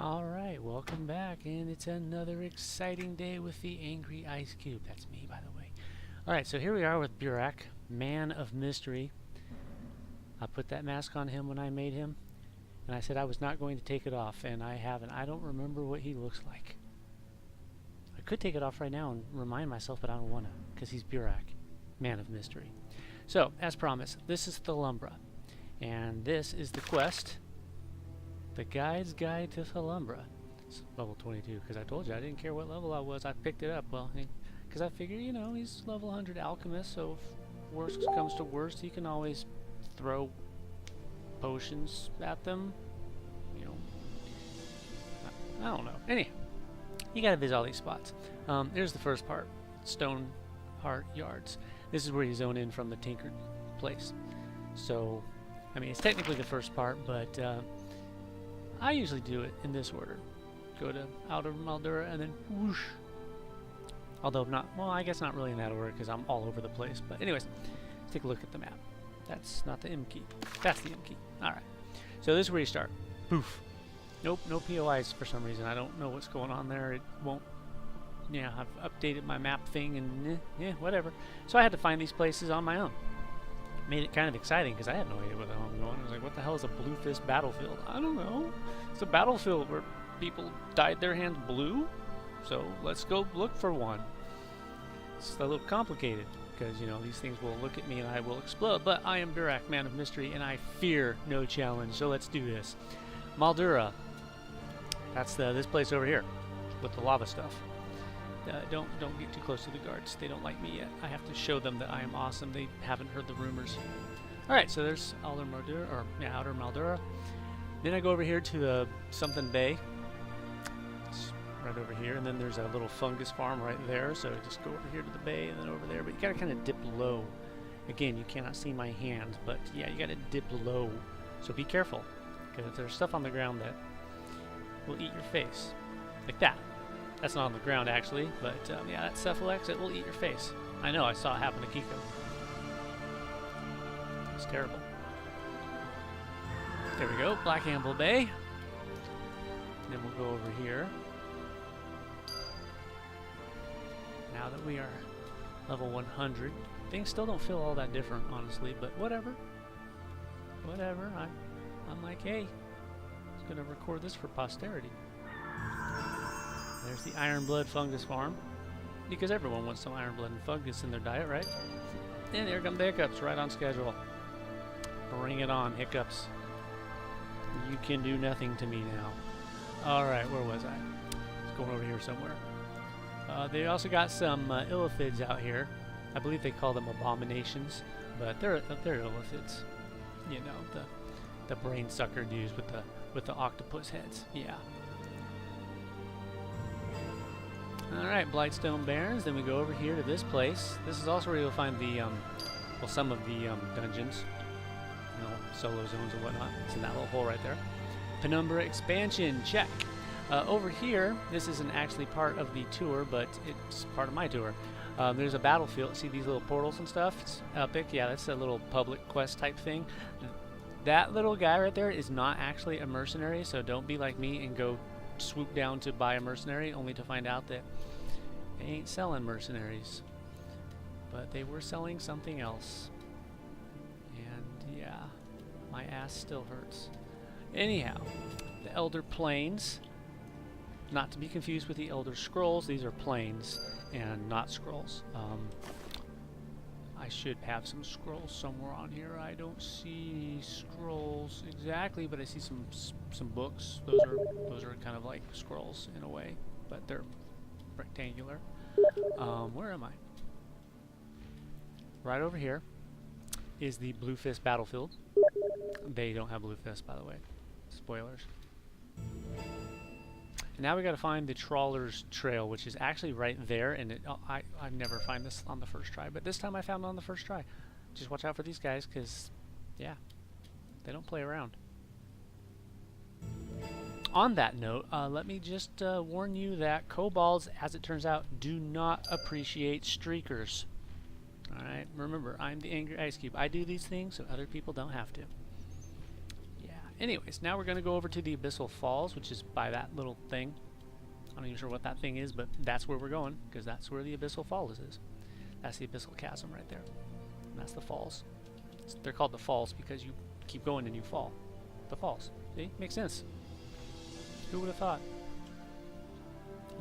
Alright, welcome back, and it's another exciting day with the Angry Ice Cube. That's me, by the way. Alright, so here we are with Burak, Man of Mystery. I put that mask on him when I made him, and I said I was not going to take it off, and I haven't. I don't remember what he looks like. I could take it off right now and remind myself, but I don't want to, because he's Burak, Man of Mystery. So, as promised, this is Thalumbra, and this is the quest. The Guide's Guide to Thalumbra. It's level 22, because I told you I didn't care what level I was. I picked it up, well, because I figure, you know, he's level 100 alchemist, so if worst comes to worst, he can always throw potions at them. You know, I don't know. Anyhow, you gotta visit all these spots. Here's the first part, Stone Heart Yards. This is where you zone in from the Tinkered place. So, I mean, it's technically the first part, but I usually do it in this order. Go to Outer Maldura and then whoosh. Although not, well, I guess not really in that order because I'm all over the place. But anyways, let's take a look at the map. That's not the M key. That's the M key. Alright. So this is where you start. Poof. Nope, no POIs for some reason. I don't know what's going on there. It won't. Yeah, I've updated my map thing and yeah, whatever. So I had to find these places on my own. Made it kind of exciting because I had no idea where the hell I'm going. I was like, what the hell is a blue fist battlefield? I don't know. It's a battlefield where people dyed their hands blue. So let's go look for one. It's a little complicated because, you know, these things will look at me and I will explode. But I am Burak, Man of Mystery, and I fear no challenge. So let's do this. Maldura. That's this place over here with the lava stuff. Don't get too close to the guards. They don't like me yet. I have to show them that I am awesome. They haven't heard the rumors. Alright, so there's Outer Maldura. Then I go over here to the something bay. It's right over here. And then there's a little fungus farm right there. So just go over here to the bay and then over there. But you gotta kind of dip low. Again, you cannot see my hand, but yeah, you gotta dip low. So be careful. Because there's stuff on the ground that will eat your face. Like that. That's not on the ground, actually, but yeah, that Cephalax, it will eat your face. I know, I saw it happen to Kiko. It's terrible. There we go, Black Amble Bay. Then we'll go over here. Now that we are level 100, things still don't feel all that different, honestly, but whatever. Whatever, I'm like, hey, I was gonna record this for posterity. There's the Iron Blood Fungus Farm, because everyone wants some Iron Blood and Fungus in their diet, right? And here come the Hiccups, right on schedule. Bring it on, Hiccups. You can do nothing to me now. Alright, where was I? It's going over here somewhere. They also got some Illithids out here. I believe they call them Abominations, but they're Illithids. You know, the brain sucker dudes with the octopus heads. Yeah. Alright, Blightstone Barrens, then we go over here to this place. This is also where you'll find the, well, some of the dungeons. You know, solo zones and whatnot. It's in that little hole right there. Penumbra Expansion, check. Over here, this isn't actually part of the tour, but it's part of my tour. There's a battlefield. See these little portals and stuff? It's epic. Yeah, that's a little public quest type thing. That little guy right there is not actually a mercenary, so don't be like me and go swoop down to buy a mercenary only to find out that they ain't selling mercenaries, but they were selling something else, and yeah, my ass still hurts. Anyhow, the Elder Plains, not to be confused with the Elder Scrolls. These are plains and not scrolls. I should have some scrolls somewhere on here. I don't see scrolls exactly, but I see some books. Those are kind of like scrolls in a way, but they're rectangular. Where am I? Right over here is the Blue Fist battlefield. They don't have Blue Fist, by the way. Spoilers. And now we got to find the Trawler's Trail, which is actually right there, and I never find this on the first try, but this time I found it on the first try. Just watch out for these guys, because, yeah, they don't play around. On that note, let me just warn you that kobolds, as it turns out, do not appreciate streakers. Alright, remember, I'm the Angry Ice Cube. I do these things so other people don't have to. Yeah, anyways, now we're going to go over to the Abyssal Falls, which is by that little thing. I'm not even sure what that thing is, but that's where we're going, because that's where the Abyssal Falls is. That's the Abyssal Chasm right there. And that's the falls. They're called the falls because you keep going and you fall. The falls. See? Makes sense. Who would have thought?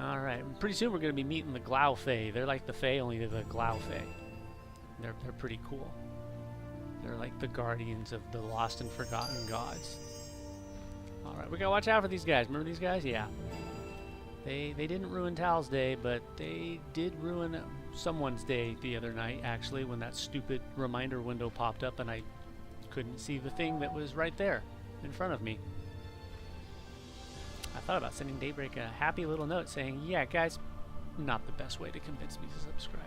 Alright, pretty soon we're going to be meeting the Glau Fae. They're like the Fae, only they're the Glau Fae. They're pretty cool. They're like the guardians of the lost and forgotten gods. Alright, we gotta watch out for these guys. Remember these guys? Yeah. They didn't ruin Tal's day, but they did ruin someone's day the other night, actually, when that stupid reminder window popped up and I couldn't see the thing that was right there in front of me. I thought about sending Daybreak a happy little note saying, yeah, guys, not the best way to convince me to subscribe.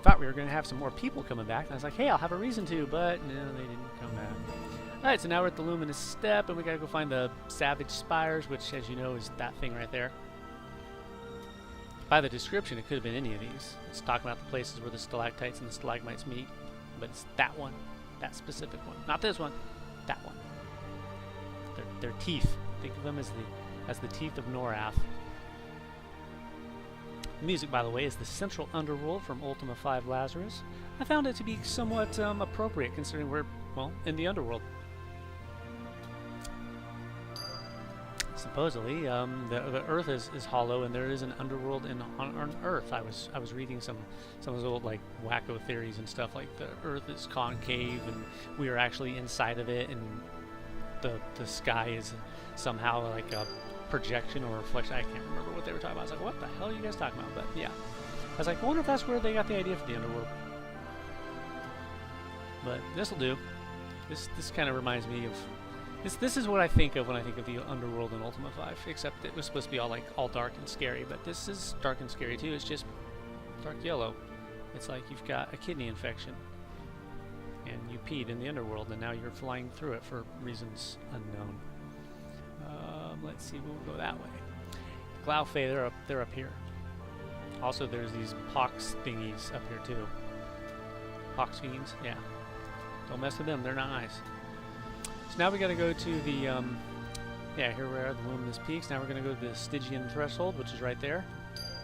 Thought we were going to have some more people coming back, and I was like, hey, I'll have a reason to, but no, they didn't come back. Alright, so now we're at the Luminous Step, and we gotta go find the Savage Spires, which, as you know, is that thing right there. By the description, it could have been any of these. It's talking about the places where the stalactites and the stalagmites meet, but it's that one, that specific one. Not this one, that one. Their teeth. Think of them as the teeth of Norath. The music, by the way, is the Central Underworld from Ultima 5 Lazarus. I found it to be somewhat appropriate, considering we're, well, in the Underworld. Supposedly, the Earth is hollow, and there is an underworld on Earth. I was reading some of those old like wacko theories and stuff, like the Earth is concave, and we are actually inside of it, and the sky is somehow like a projection or reflection. I can't remember what they were talking about. I was like, what the hell are you guys talking about? But yeah, I was like, I wonder if that's where they got the idea for the underworld. But this'll do. This kind of reminds me of. This is what I think of when I think of the underworld in Ultima 5, except it was supposed to be all dark and scary, but this is dark and scary too. It's just dark yellow. It's like you've got a kidney infection, and you peed in the underworld, and now you're flying through it for reasons unknown. Let's see, we'll go that way. Glau Fae, they're up here. Also, there's these pox thingies up here too. Pox fiends, yeah. Don't mess with them, they're not nice. So now we got to go to the, yeah, here we are at the Luminous Peaks. Now we're going to go to the Stygian Threshold, which is right there.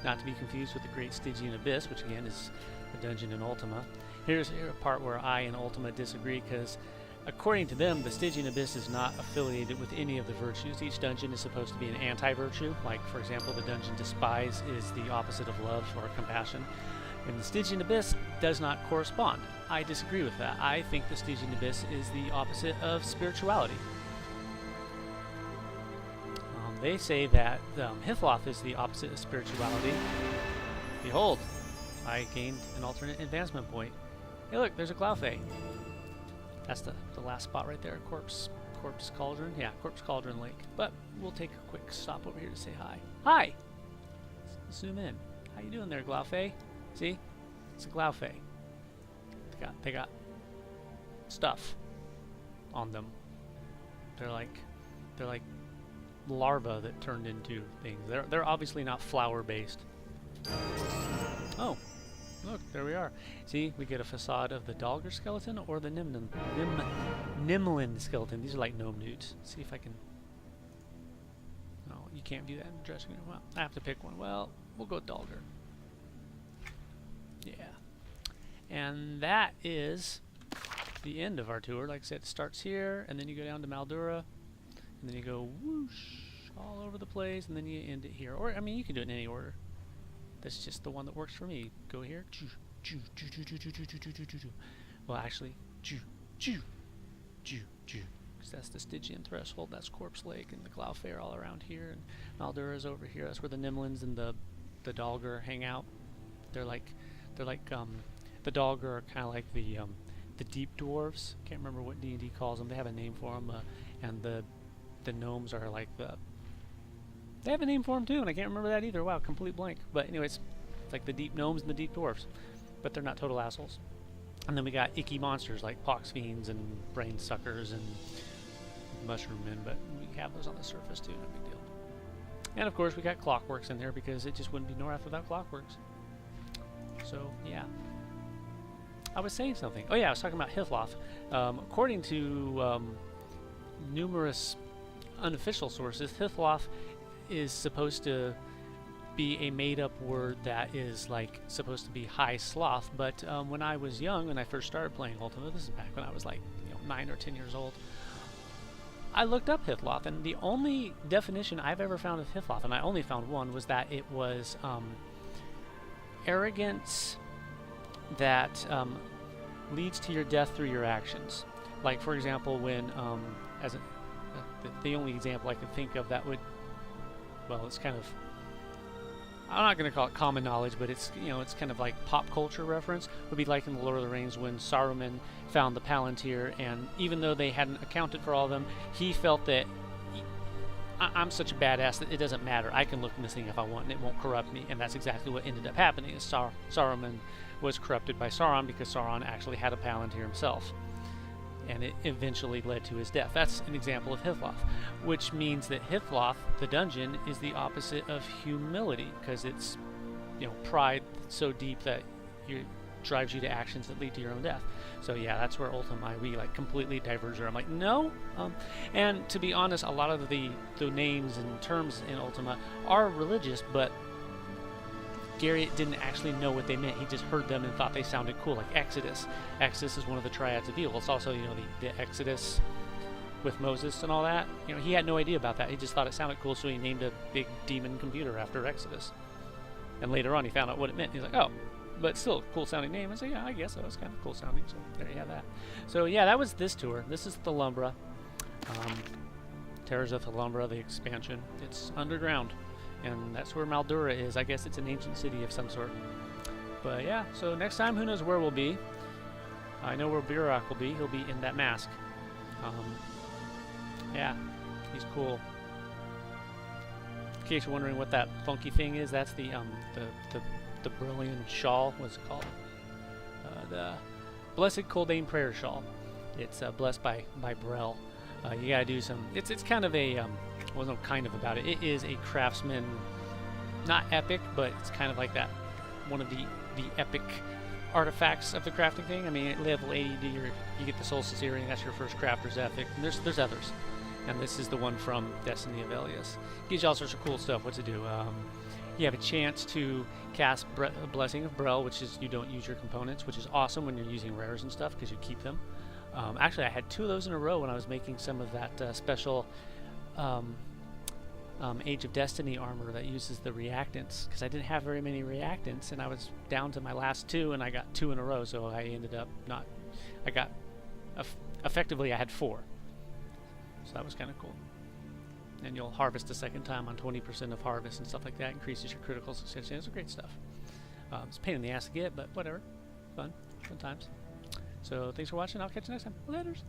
Not to be confused with the Great Stygian Abyss, which again is a dungeon in Ultima. Here's a part where I and Ultima disagree, because according to them, the Stygian Abyss is not affiliated with any of the virtues. Each dungeon is supposed to be an anti-virtue. Like, for example, the dungeon Despise is the opposite of love or compassion. And the Stygian Abyss does not correspond. I disagree with that. I think the Stygian Abyss is the opposite of spirituality. They say that Hithloth is the opposite of spirituality. Behold, I gained an alternate advancement point. Hey look, there's a Glau Fae. That's the last spot right there, Corpse Cauldron. Yeah, Corpse Cauldron Lake. But we'll take a quick stop over here to say hi. Hi! Let's zoom in. How you doing there, Glau Fae? See? It's a Glau Fae. They got stuff on them. They're like larvae that turned into things. They're obviously not flower based. Oh, look, there we are. See, we get a facade of the Dalgar skeleton or the Nimlin skeleton. These are like gnome dudes. Let's see if I can. No, you can't view that in the dressing room. Well, I have to pick one. Well, we'll go Dalgar. Yeah. And that is the end of our tour. Like I said, it starts here, and then you go down to Maldura, and then you go whoosh all over the place, and then you end it here. Or, I mean, you can do it in any order. That's just the one that works for me. Go here. Well, actually, because that's the Stygian Threshold. That's Corpse Lake, and the Glau Fae are all around here, and Maldura is over here. That's where the Nimlins and the Dalgar hang out. They're like the Dalgar are kind of like the deep dwarves. Can't remember what D&D calls them. They have a name for them, and the gnomes are like they have a name for them too, and I can't remember that either. Wow, complete blank. But anyways, it's like the deep gnomes and the deep dwarves, but they're not total assholes. And then we got icky monsters like pox fiends and brain suckers and mushroom men, but we have those on the surface too. No big deal. And of course, we got Clockworks in there because it just wouldn't be Norath without Clockworks. So yeah. I was saying something. Oh yeah, I was talking about Hithloth. According to numerous unofficial sources, Hithloth is supposed to be a made-up word that is like supposed to be high sloth. But when I was young, when I first started playing Ultima, this is back when I was like 9 or 10 years old, I looked up Hithloth, and the only definition I've ever found of Hithloth, and I only found one, was that it was arrogance that leads to your death through your actions. Like, for example, when the only example I could think of that would, well, it's kind of, I'm not going to call it common knowledge, but it's, it's kind of like pop culture reference, would be like in the Lord of the Rings when Saruman found the Palantir, and even though they hadn't accounted for all of them, he felt that I'm such a badass that it doesn't matter. I can look in this thing if I want, and it won't corrupt me. And that's exactly what ended up happening. Is Saruman was corrupted by Sauron because Sauron actually had a Palantir himself, and it eventually led to his death. That's an example of Hithloth, which means that Hithloth, the dungeon, is the opposite of humility, because it's, pride so deep that it drives you to actions that lead to your own death. So yeah, that's where Ultima we like completely diverge. I'm like, no. And to be honest, a lot of the names and terms in Ultima are religious, but Gary didn't actually know what they meant. He just heard them and thought they sounded cool, like Exodus. Exodus is one of the triads of evil. It's also, the Exodus with Moses and all that. He had no idea about that. He just thought it sounded cool, so he named a big demon computer after Exodus. And later on, he found out what it meant. He's like, oh, but still a cool sounding name. I said, yeah, I guess that was kind of cool sounding. So there you have that. So yeah, that was this tour. This is Thalumbra. Terrors of Thalumbra, the expansion. It's underground, and that's where Maldura is. I guess it's an ancient city of some sort. But yeah, so next time, who knows where we'll be. I know where Burak will be. He'll be in that mask. Yeah, he's cool. In case you're wondering what that funky thing is, that's the Brilliant Shawl. What's it called? The Blessed Coldane Prayer Shawl. It's blessed by Brel. You gotta do some. It's kind of a well, no, kind of about it. It is a craftsman, not epic, but it's kind of like that. One of the epic artifacts of the crafting thing. I mean, at level 80, you get the Solstice Earring. That's your first crafter's ethic. And there's others, and this is the one from Destiny of Elias. Gives you all sorts of cool stuff. What to do? You have a chance to cast Blessing of Brel, which is you don't use your components, which is awesome when you're using rares and stuff because you keep them. Actually, I had 2 of those in a row when I was making some of that special Age of Destiny armor that uses the reactants, because I didn't have very many reactants, and I was down to my last 2, and I got 2 in a row, so I ended up not... I got... effectively, I had 4. So that was kind of cool. And you'll harvest a second time on 20% of harvest and stuff like that. Increases your critical success. It's great stuff. It's a pain in the ass to get, but whatever. Fun times. So thanks for watching. I'll catch you next time. Laters.